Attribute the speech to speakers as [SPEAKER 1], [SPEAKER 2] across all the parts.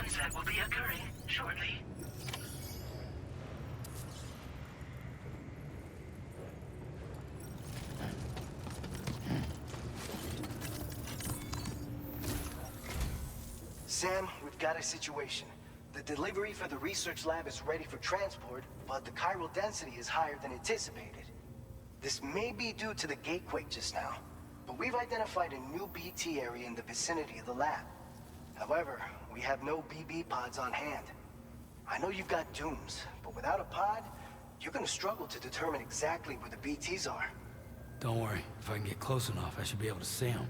[SPEAKER 1] sunset will be occurring shortly.
[SPEAKER 2] Sam, we've got a situation. The delivery for the research lab is ready for transport, but the chiral density is higher than anticipated. This may be due to the gatequake just now, but we've identified a new BT area in the vicinity of the lab. However, we have no BB pods on hand. I know you've got dooms, but without a pod, you're gonna struggle to determine exactly where the BTs are.
[SPEAKER 3] Don't worry, if I can get close enough, I should be able to see them.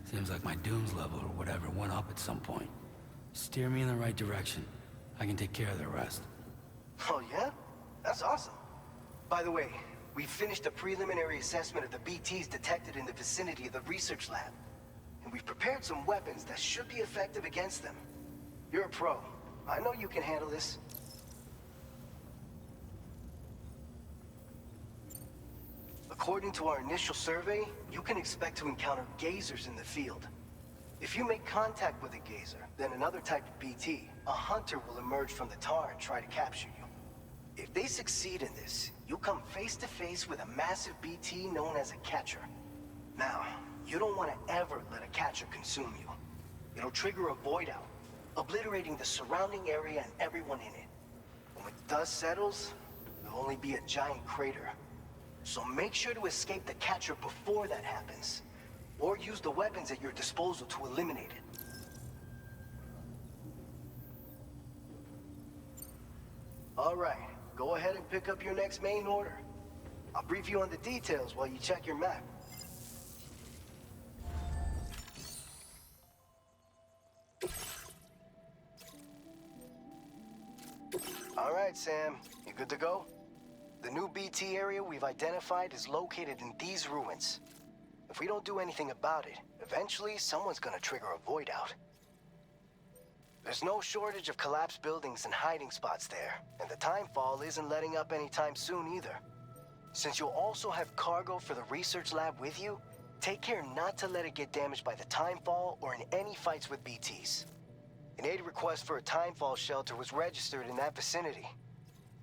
[SPEAKER 3] Seems like my dooms level or whatever went up at some point. Steer me in the right direction. I can take care of the rest.
[SPEAKER 2] Oh yeah? That's awesome. By the way, we finished a preliminary assessment of the BTs detected in the vicinity of the research lab. And we've prepared some weapons that should be effective against them. You're a pro. I know you can handle this. According to our initial survey, you can expect to encounter gazers in the field. If you make contact with a gazer, then another type of BT, a hunter will emerge from the tar and try to capture you. If they succeed in this, you'll come face to face with a massive BT known as a catcher. Now, you don't want to ever let a catcher consume you. It'll trigger a void out, obliterating the surrounding area and everyone in it. When the dust settles, there'll only be a giant crater. So make sure to escape the catcher before that happens, or use the weapons at your disposal to eliminate it. All right, go ahead and pick up your next main order. I'll brief you on the details while you check your map. All right, Sam, you good to go? The new BT area we've identified is located in these ruins. If we don't do anything about it, eventually someone's gonna trigger a void out. There's no shortage of collapsed buildings and hiding spots there, and the timefall isn't letting up anytime soon either. Since you'll also have cargo for the research lab with you, take care not to let it get damaged by the timefall or in any fights with BTs. An aid request for a timefall shelter was registered in that vicinity.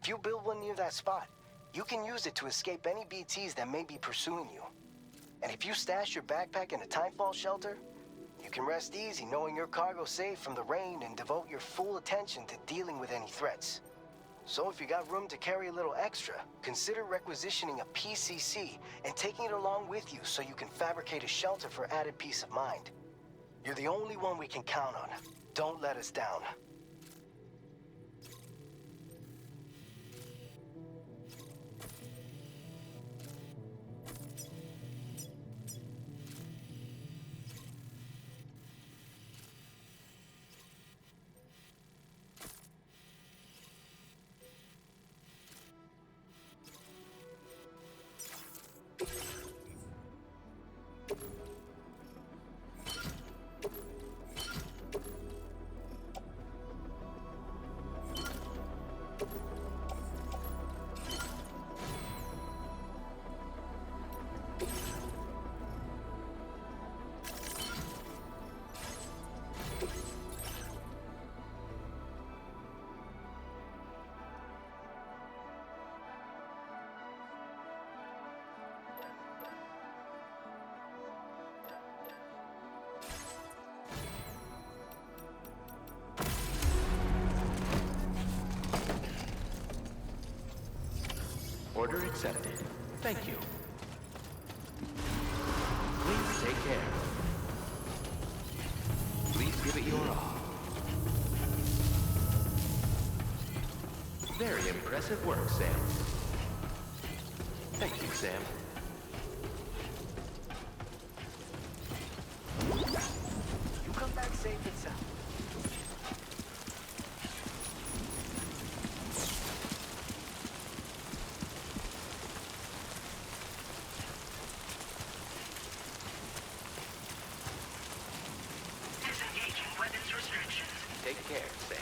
[SPEAKER 2] If you build one near that spot, you can use it to escape any BTs that may be pursuing you. And if you stash your backpack in a timefall shelter, you can rest easy knowing your cargo's safe from the rain and devote your full attention to dealing with any threats. So if you got room to carry a little extra, consider requisitioning a PCC and taking it along with you so you can fabricate a shelter for added peace of mind. You're the only one we can count on. Don't let us down.
[SPEAKER 4] Order accepted. Thank you. Please take care. Please give it your all. Very impressive work, Sam. Thank you, Sam.
[SPEAKER 2] You come back safe and sound.
[SPEAKER 1] Disengaging weapons restrictions.
[SPEAKER 4] Take care, Sam.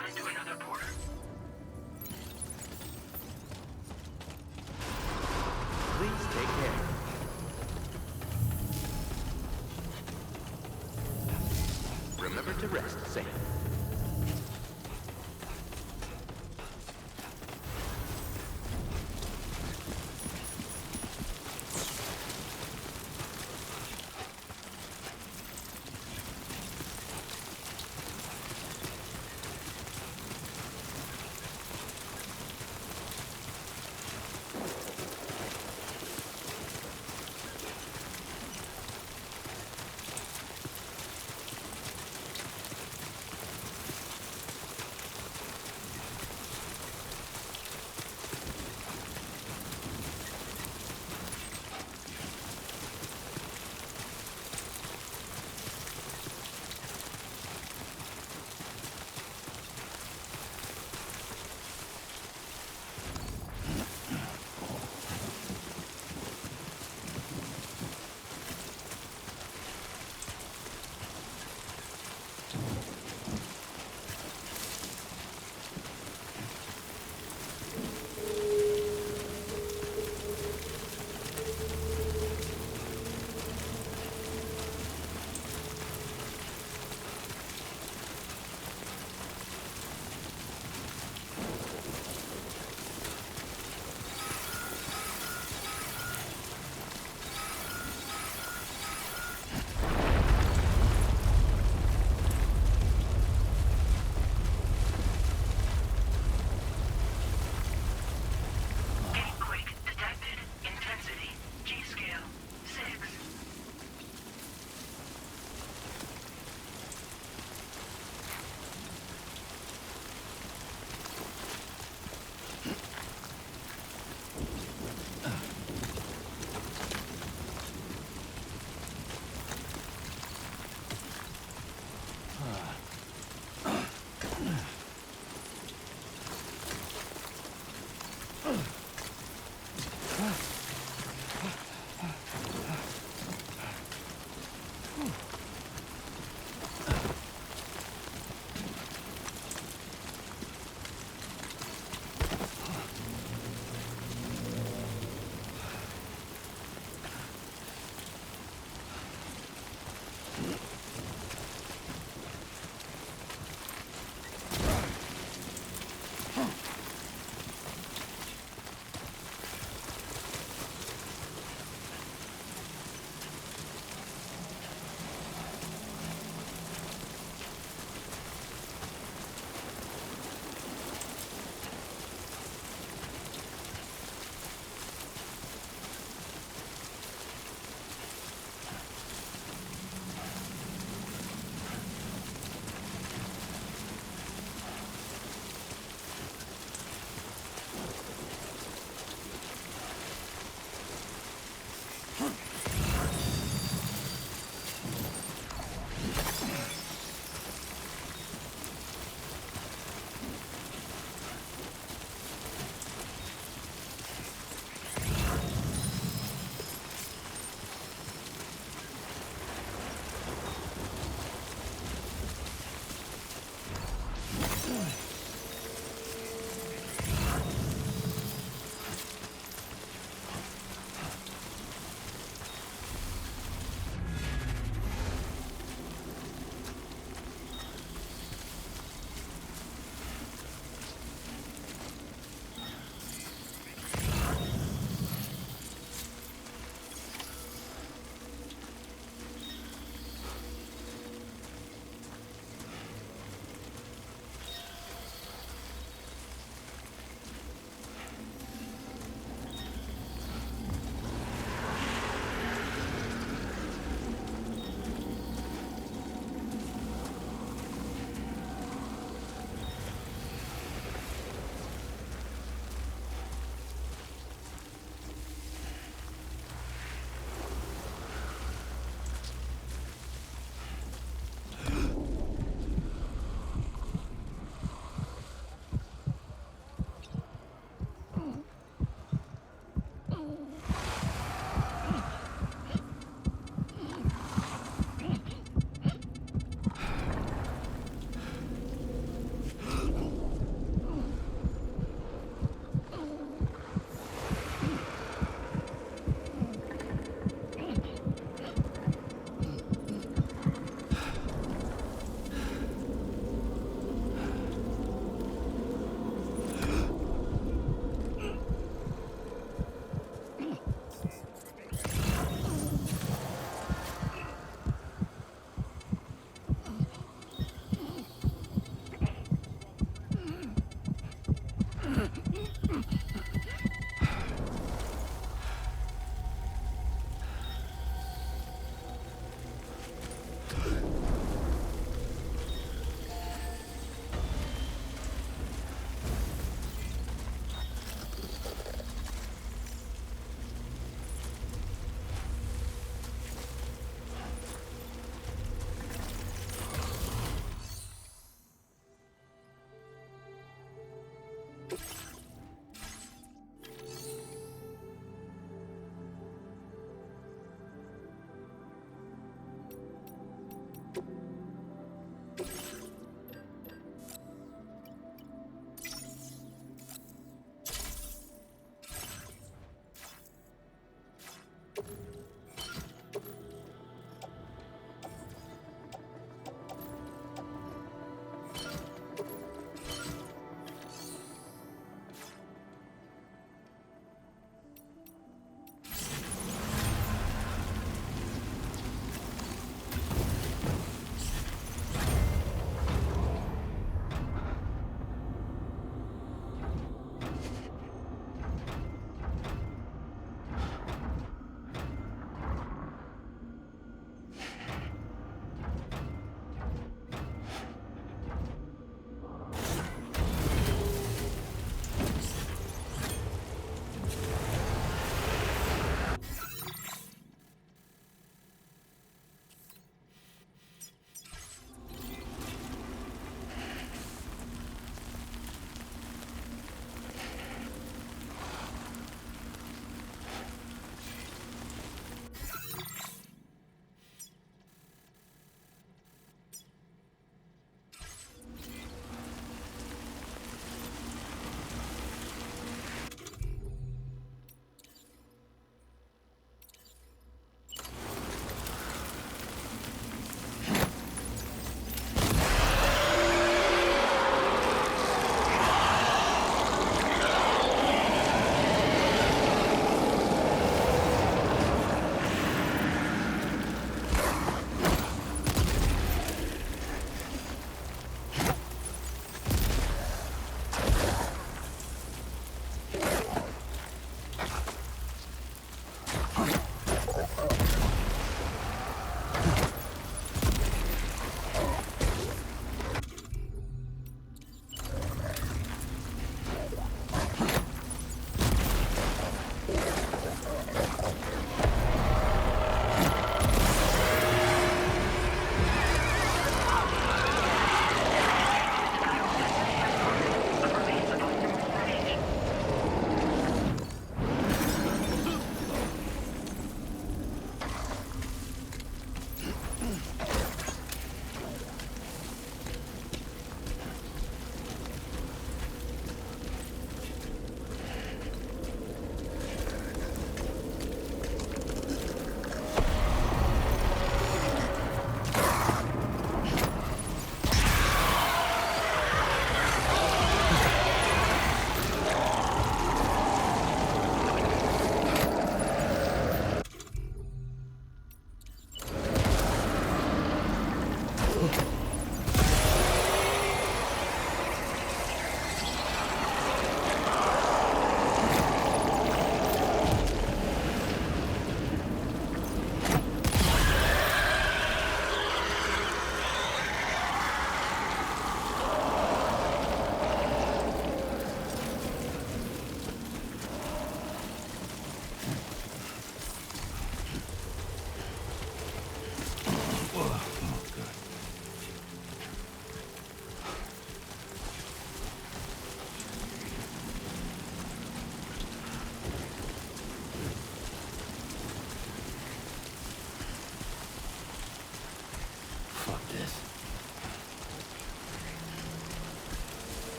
[SPEAKER 1] assigned to another porter.
[SPEAKER 4] Please take care. Remember to rest, Sam.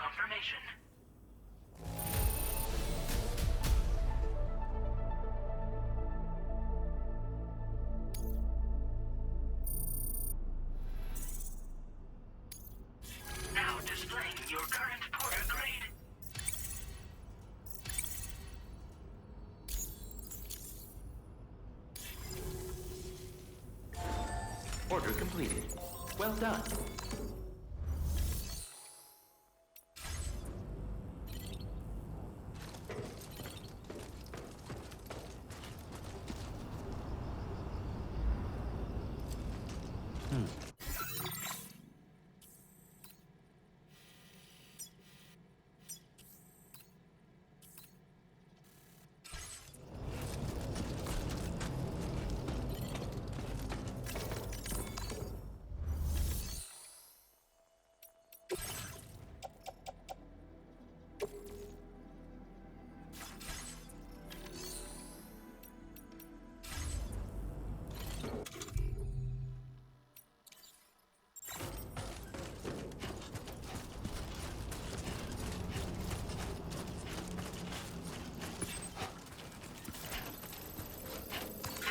[SPEAKER 1] confirmation. Now displaying your current porter grade.
[SPEAKER 4] Order completed. Well done.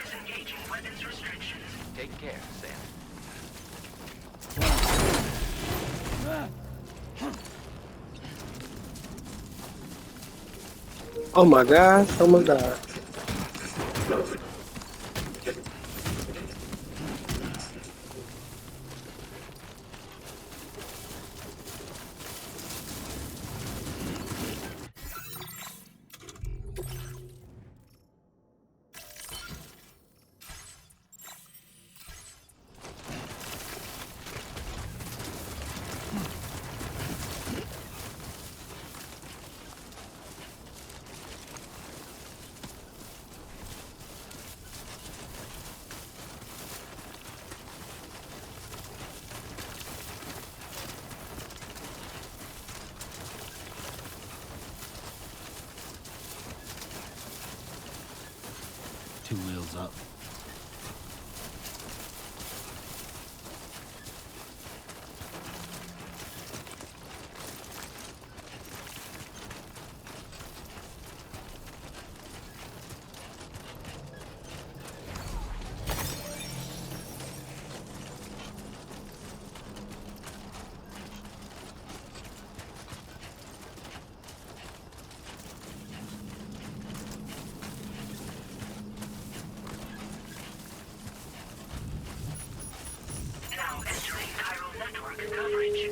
[SPEAKER 1] Disengaging weapons restrictions.
[SPEAKER 4] Take care, Sam.
[SPEAKER 5] Oh my gosh, oh my god.
[SPEAKER 3] Two wheels up.
[SPEAKER 1] Now entering chiral network coverage.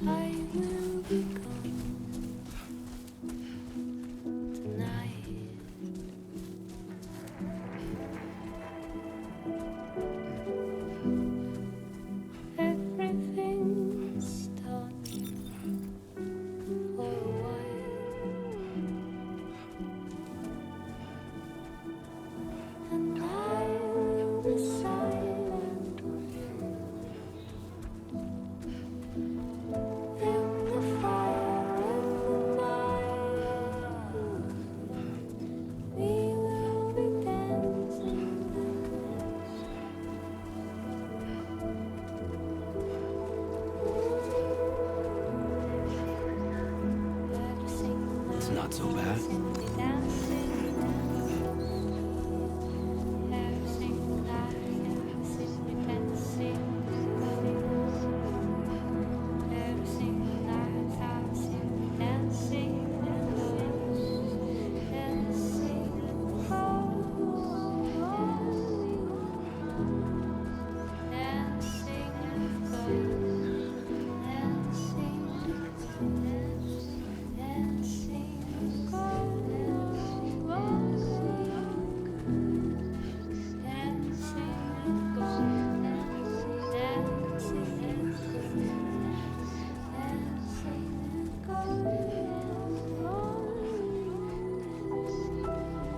[SPEAKER 6] I will be gone tonight. Everything's done for a while, and I will be silent with you in the fire in the night. We will be dancing like
[SPEAKER 3] It's not so bad.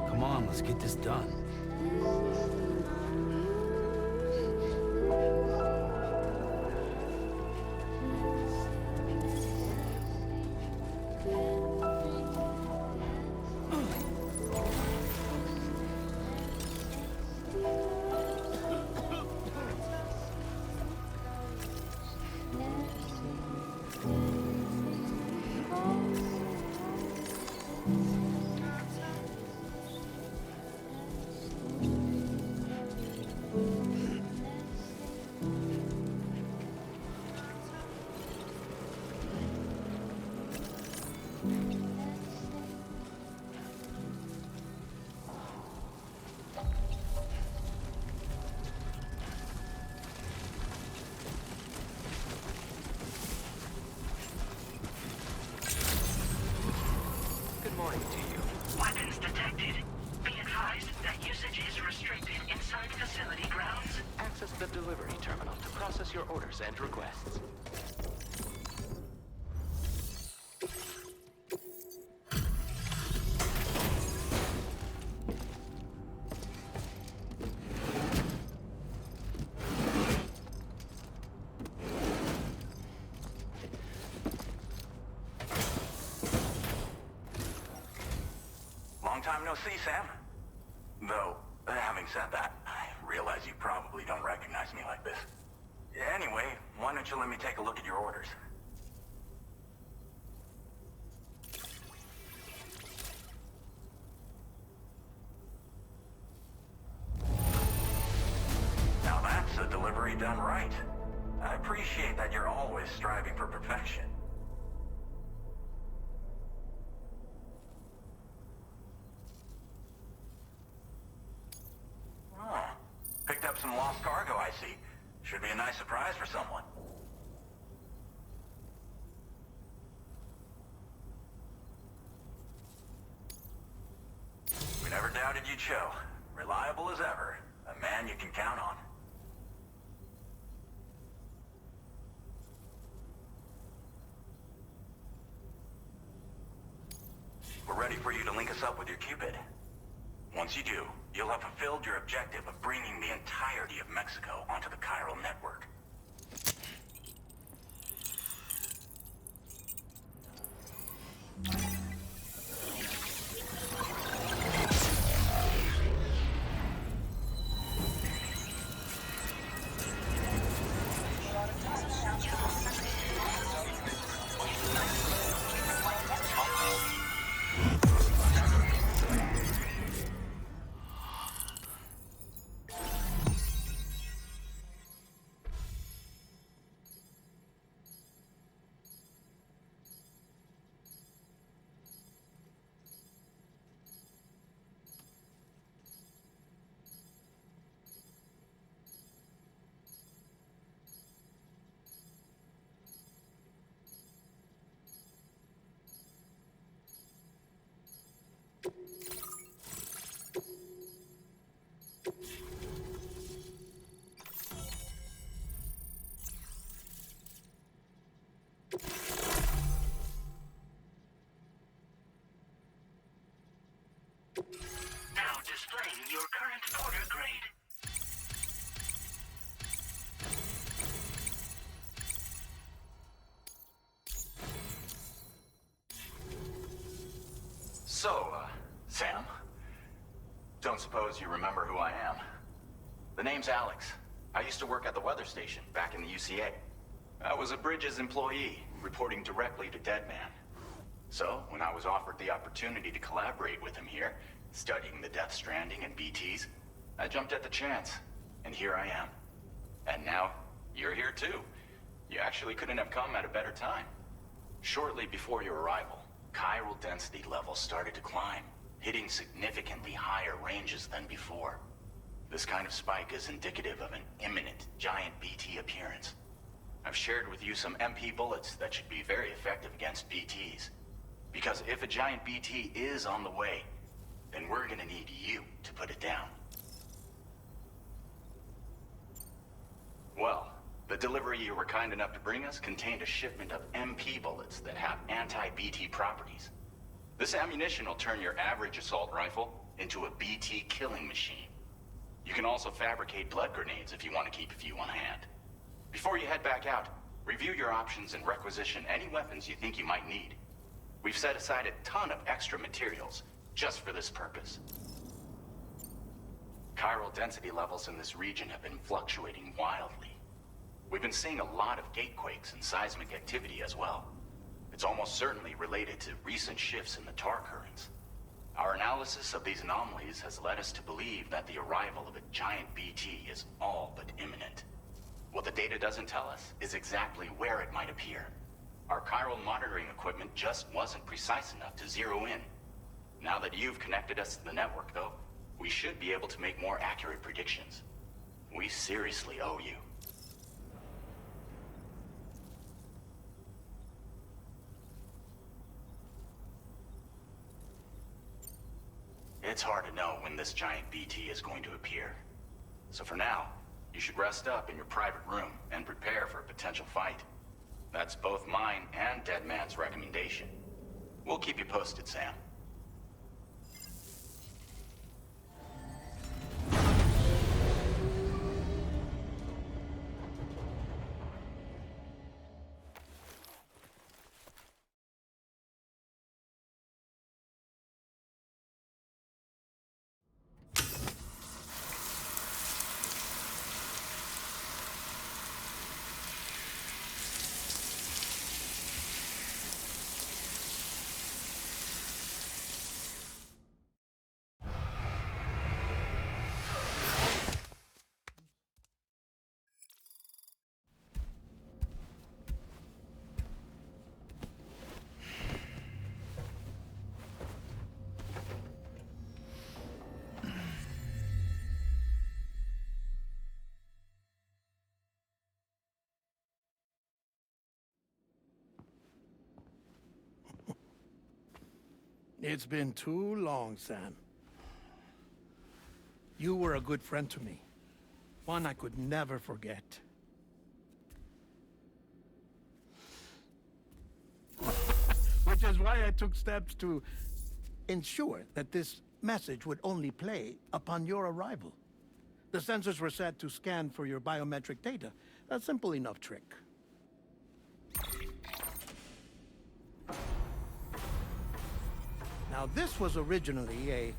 [SPEAKER 3] Come on, let's get this done.
[SPEAKER 4] Good morning to you.
[SPEAKER 1] Weapons detected. Be advised that usage is restricted inside facility grounds.
[SPEAKER 4] Access the delivery terminal to process your orders and requests.
[SPEAKER 7] Long time no see, Sam. Though, having said that, I realize you probably don't recognize me like this. Anyway, why don't you let me take a look at your orders? Now that's a delivery done right. I appreciate that you're always striving for perfection. Picked up some lost cargo, I see. Should be a nice surprise for someone. We never doubted you'd show. Reliable as ever. A man you can count on. We're ready for you to link us up with your Cupid. Once you do, you'll have fulfilled your objective of bringing the entirety of Mexico onto the chiral network.
[SPEAKER 1] Now displaying your current order grade.
[SPEAKER 7] So, Sam, don't suppose you remember who I am? The name's Alex. I used to work at the weather station back in the UCA. I was a Bridges employee, reporting directly to Deadman. So, when I was offered the opportunity to collaborate with him here, studying the Death Stranding and BTs, I jumped at the chance, and here I am. And now, you're here too. You actually couldn't have come at a better time. Shortly before your arrival, chiral density levels started to climb, hitting significantly higher ranges than before. This kind of spike is indicative of an imminent giant BT appearance. I've shared with you some MP bullets that should be very effective against BTs. Because if a giant BT is on the way, then we're gonna need you to put it down. Well, the delivery you were kind enough to bring us contained a shipment of MP bullets that have anti-BT properties. This ammunition will turn your average assault rifle into a BT killing machine. You can also fabricate blood grenades if you want to keep a few on hand. Before you head back out, review your options and requisition any weapons you think you might need. We've set aside a ton of extra materials just for this purpose. Chiral density levels in this region have been fluctuating wildly. We've been seeing a lot of gatequakes and seismic activity as well. It's almost certainly related to recent shifts in the tar currents. Our analysis of these anomalies has led us to believe that the arrival of a giant BT is all but imminent. What the data doesn't tell us is exactly where it might appear. Our chiral monitoring equipment just wasn't precise enough to zero in. Now that you've connected us to the network, though, we should be able to make more accurate predictions. We seriously owe you. It's hard to know when this giant BT is going to appear. So for now, you should rest up in your private room and prepare for a potential fight. That's both mine and Deadman's recommendation. We'll keep you posted, Sam.
[SPEAKER 8] It's been too long, Sam. You were a good friend to me. One I could never forget. Which is why I took steps to ensure that this message would only play upon your arrival. The sensors were set to scan for your biometric data. A simple enough trick. Now, this was originally a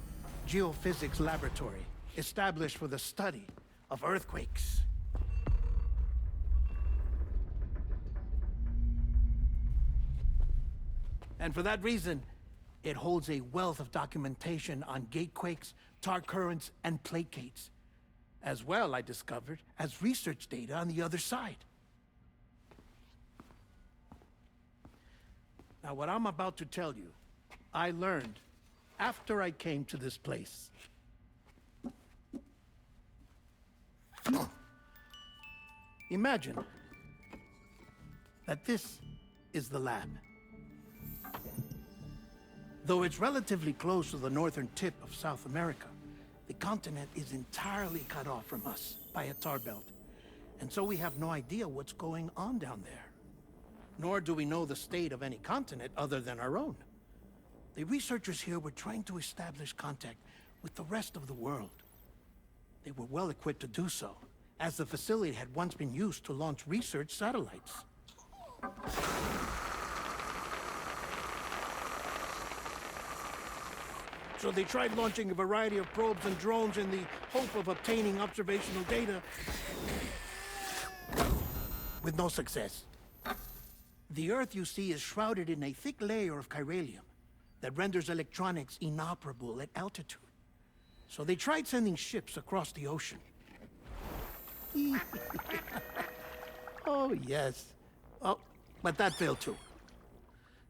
[SPEAKER 8] geophysics laboratory established for the study of earthquakes. And for that reason, it holds a wealth of documentation on gatequakes, tar currents, and placates. As well, I discovered, as research data on the other side. Now, what I'm about to tell you, I learned after I came to this place. Imagine that this is the lab. Though it's relatively close to the northern tip of South America, the continent is entirely cut off from us by a tar belt. And so we have no idea what's going on down there. Nor do we know the state of any continent other than our own. The researchers here were trying to establish contact with the rest of the world. They were well equipped to do so, as the facility had once been used to launch research satellites. So they tried launching a variety of probes and drones in the hope of obtaining observational data, with no success. The Earth, you see, is shrouded in a thick layer of chiralium that renders electronics inoperable at altitude. So they tried sending ships across the ocean. Oh, yes. Oh, but that failed too.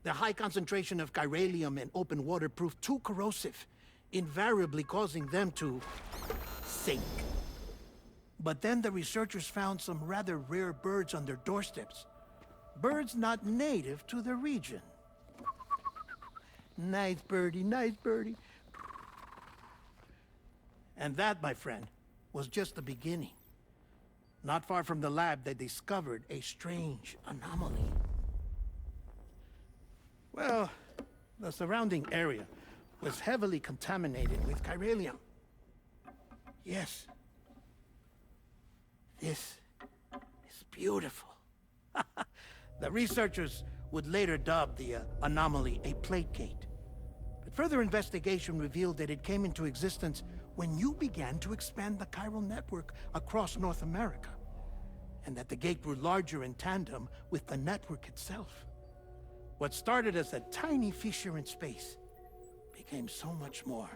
[SPEAKER 8] The high concentration of chiralium in open water proved too corrosive, invariably causing them to sink. But then the researchers found some rather rare birds on their doorsteps. Birds not native to the region. Nice birdie, nice birdie. And that, my friend, was just the beginning. Not far from the lab, they discovered a strange anomaly. Well, the surrounding area was heavily contaminated with chiralium. Yes. This is beautiful. The researchers would later dub the anomaly a plate gate. But further investigation revealed that it came into existence when you began to expand the chiral network across North America, and that the gate grew larger in tandem with the network itself. What started as a tiny fissure in space became so much more.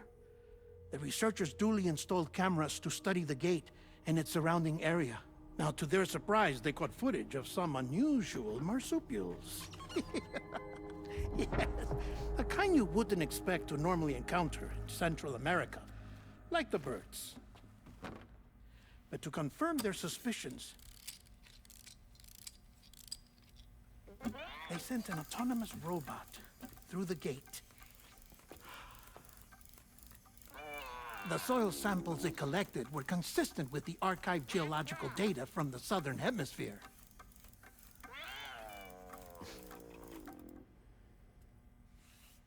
[SPEAKER 8] The researchers duly installed cameras to study the gate and its surrounding area. Now, to their surprise, they caught footage of some unusual marsupials. Yes, the kind you wouldn't expect to normally encounter in Central America, like the birds. But to confirm their suspicions, they sent an autonomous robot through the gate. The soil samples it collected were consistent with the archived geological data from the southern hemisphere.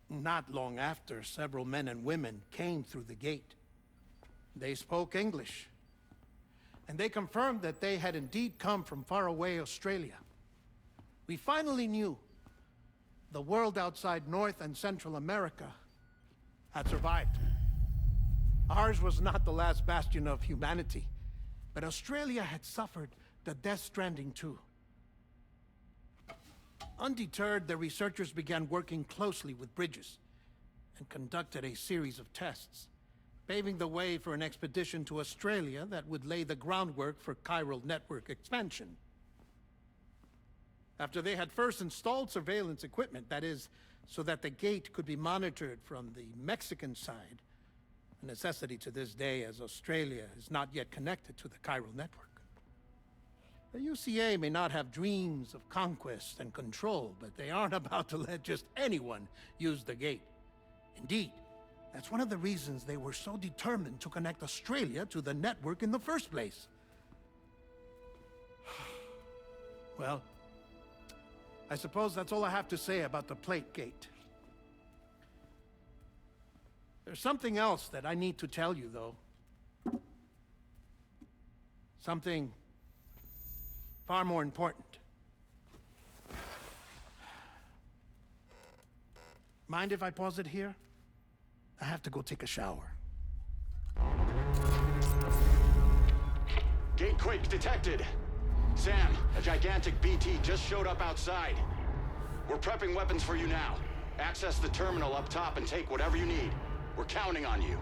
[SPEAKER 8] Not long after, several men and women came through the gate. They spoke English, and they confirmed that they had indeed come from faraway Australia. We finally knew the world outside North and Central America had survived. Ours was not the last bastion of humanity, but Australia had suffered the death stranding too. Undeterred, the researchers began working closely with Bridges and conducted a series of tests, paving the way for an expedition to Australia that would lay the groundwork for chiral network expansion. After they had first installed surveillance equipment, that is, so that the gate could be monitored from the Mexican side, a necessity to this day as Australia is not yet connected to the chiral network. The UCA may not have dreams of conquest and control, but they aren't about to let just anyone use the gate. Indeed, that's one of the reasons they were so determined to connect Australia to the network in the first place. Well, I suppose that's all I have to say about the plate gate. There's something else that I need to tell you, though. Something far more important. Mind if I pause it here? I have to go take a shower.
[SPEAKER 7] Gate quake detected. Sam, a gigantic BT just showed up outside. We're prepping weapons for you now. Access the terminal up top and take whatever you need. We're counting on you.